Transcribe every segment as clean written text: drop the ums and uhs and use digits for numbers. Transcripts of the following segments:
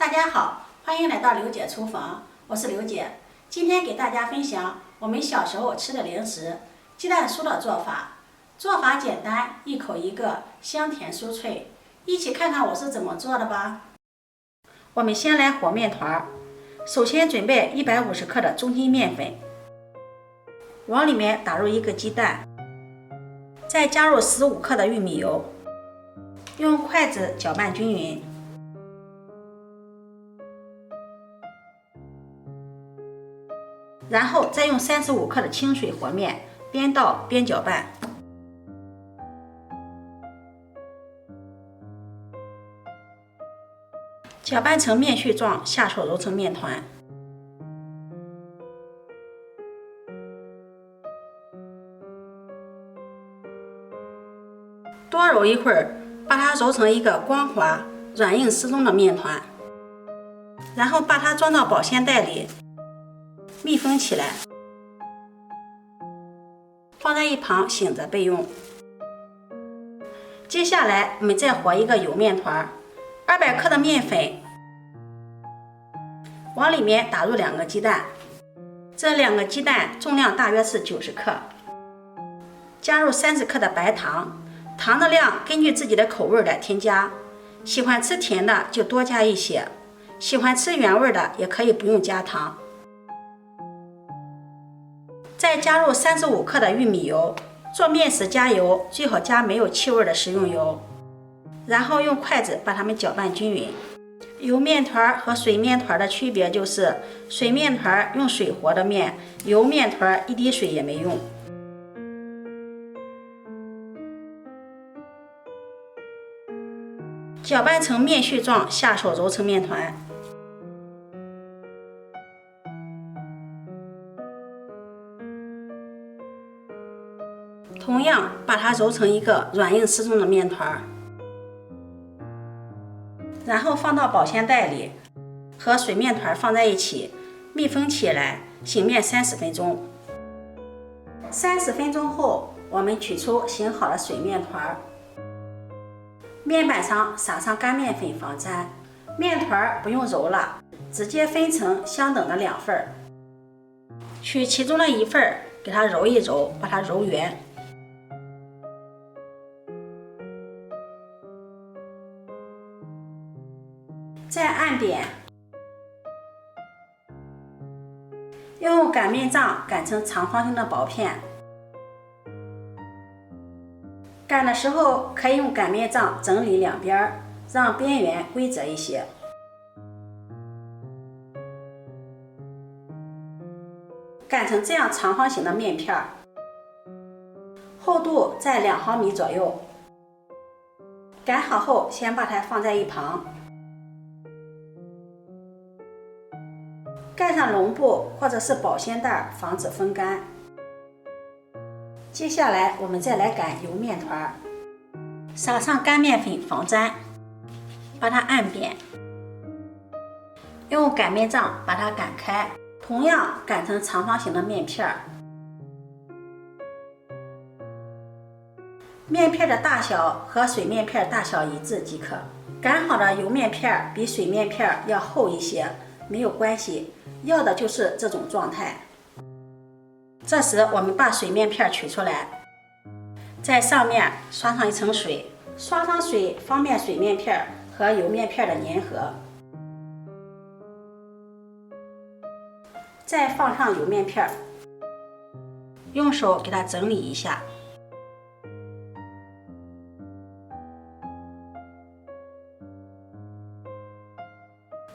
大家好，欢迎来到刘姐厨房，我是刘姐。今天给大家分享我们小时候吃的零食鸡蛋酥的做法。做法简单，一口一个，香甜酥脆。一起看看我是怎么做的吧。我们先来和面团，首先准备150克的中筋面粉，往里面打入1个鸡蛋，再加入15克的玉米油，用筷子搅拌均匀。然后再用35克的清水和面，边倒边搅拌。搅拌成面絮状，下手揉成面团。多揉一会儿，把它揉成一个光滑、软硬适中的面团。然后把它装到保鲜袋里，密封起来，放在一旁醒着备用。接下来我们再和一个油面团，200克的面粉，往里面打入2个鸡蛋，这2个鸡蛋重量大约是90克，加入30克的白糖，糖的量根据自己的口味来添加，喜欢吃甜的就多加一些，喜欢吃原味的也可以不用加糖。再加入35克的玉米油，做面时加油最好加没有气味的食用油，然后用筷子把它们搅拌均匀。油面团和水面团的区别就是，水面团用水和的面，油面团一滴水也没用。搅拌成面絮状，下手揉成面团。同样把它揉成一个软硬适中的面团，然后放到保鲜袋里，和水面团放在一起，密封起来，醒面30分钟。30分钟后，我们取出醒好的水面团，面板上撒上干面粉防粘，面团不用揉了，直接分成相等的2份，取其中的1份，给它揉一揉，把它揉圆。再按扁，用擀面杖擀成长方形的薄片。擀的时候可以用擀面杖整理两边，让边缘规则一些。擀成这样长方形的面片，厚度在2毫米左右。擀好后，先把它放在一旁。盖上笼布或者是保鲜袋，防止风干。接下来我们再来擀油面团，撒上干面粉防粘，把它按扁，用擀面杖把它擀开，同样擀成长方形的面片。面片的大小和水面片大小一致即可。擀好的油面片比水面片要厚一些，没有关系，要的就是这种状态。这时我们把水面片取出来，在上面刷上一层水，刷上水方便水面片和油面片的粘合。再放上油面片，用手给它整理一下，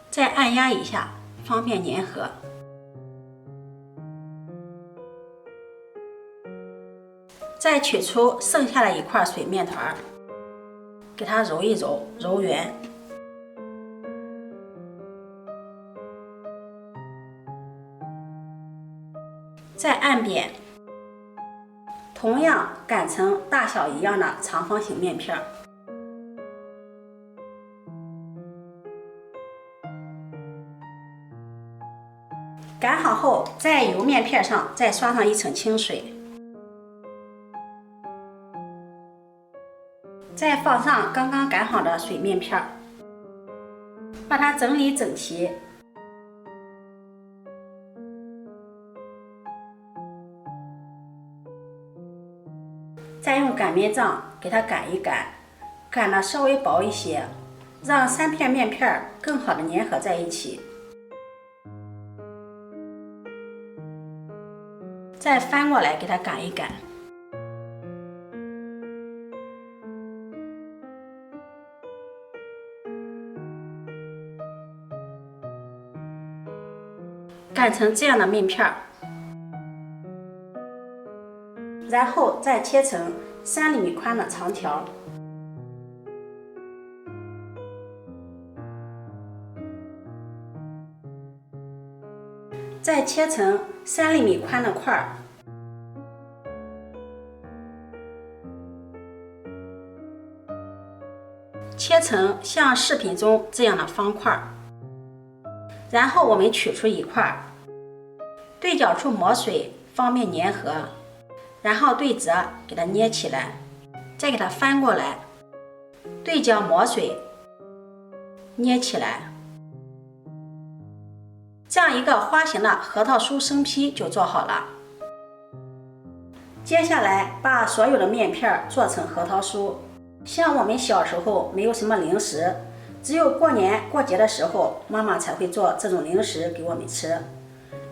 再按压一下，方便粘合。再取出剩下的1块水面团，给它揉一揉，揉圆。再按扁，同样擀成大小一样的长方形面片。擀好后，在油面片上再刷上一层清水，再放上刚刚擀好的水面片，把它整理整齐。再用擀面杖给它擀一擀，擀得稍微薄一些，让3片面片更好的粘合在一起。再翻过来给它擀一擀。擀成这样的面片，然后再切成3厘米宽的长条，再切成3厘米宽的块儿，切成像视频中这样的方块儿。然后我们取出一块，对角处抹水，方便粘合，然后对折给它捏起来，再给它翻过来，对角抹水，捏起来。这样一个花形的核桃酥生坯就做好了。接下来把所有的面片做成核桃酥。像我们小时候没有什么零食，只有过年过节的时候，妈妈才会做这种零食给我们吃。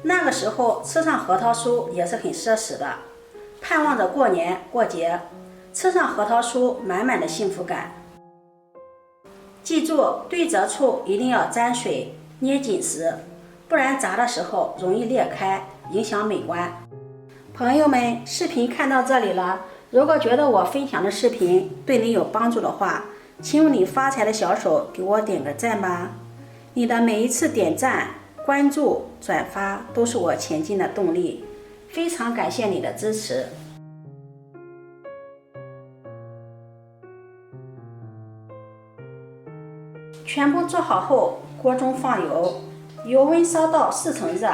那个时候吃上核桃酥也是很奢侈的，盼望着过年过节，吃上核桃酥满满的幸福感。记住，对折处一定要沾水，捏紧实，不然炸的时候容易裂开，影响美观。朋友们，视频看到这里了，如果觉得我分享的视频对你有帮助的话，请用你发财的小手给我点个赞吧！你的每一次点赞、关注、转发都是我前进的动力，非常感谢你的支持。全部做好后，锅中放油，油温烧到4成热，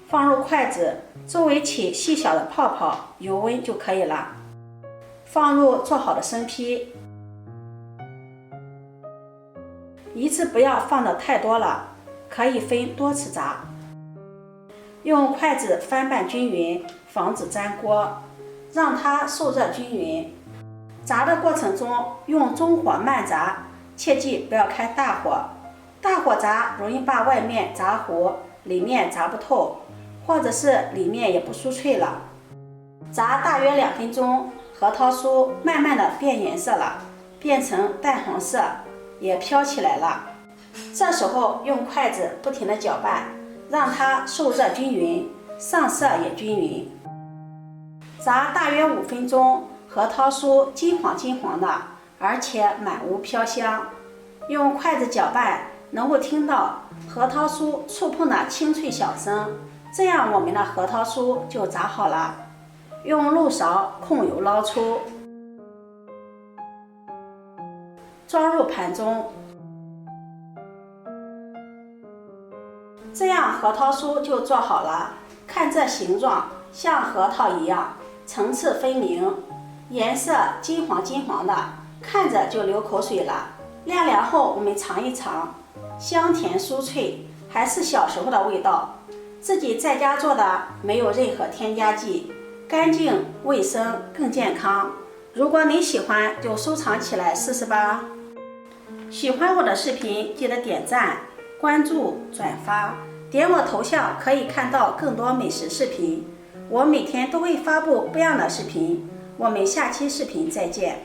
放入筷子，周围起细小的泡泡，油温就可以了。放入做好的生坯，一次不要放的太多了，可以分多次炸。用筷子翻拌均匀，防止粘锅，让它受热均匀。炸的过程中用中火慢炸，切记不要开大火。大火炸容易把外面炸糊，里面炸不透，或者是里面也不酥脆了。炸大约2分钟，核桃酥慢慢的变颜色了，变成淡黄色，也飘起来了。这时候用筷子不停的搅拌，让它受热均匀，上色也均匀。炸大约5分钟，核桃酥金黄金黄的，而且满屋飘香。用筷子搅拌，能够听到核桃酥触碰的清脆小声，这样我们的核桃酥就炸好了。用漏勺控油捞出，装入盘中。这样核桃酥就做好了。看这形状，像核桃一样，层次分明，颜色金黄金黄的，看着就流口水了。晾凉后我们尝一尝，香甜酥脆，还是小时候的味道。自己在家做的，没有任何添加剂，干净卫生更健康。如果你喜欢，就收藏起来试试吧。喜欢我的视频，记得点赞、关注、转发，点我头像可以看到更多美食视频。我每天都会发布不一样的视频，我们下期视频再见。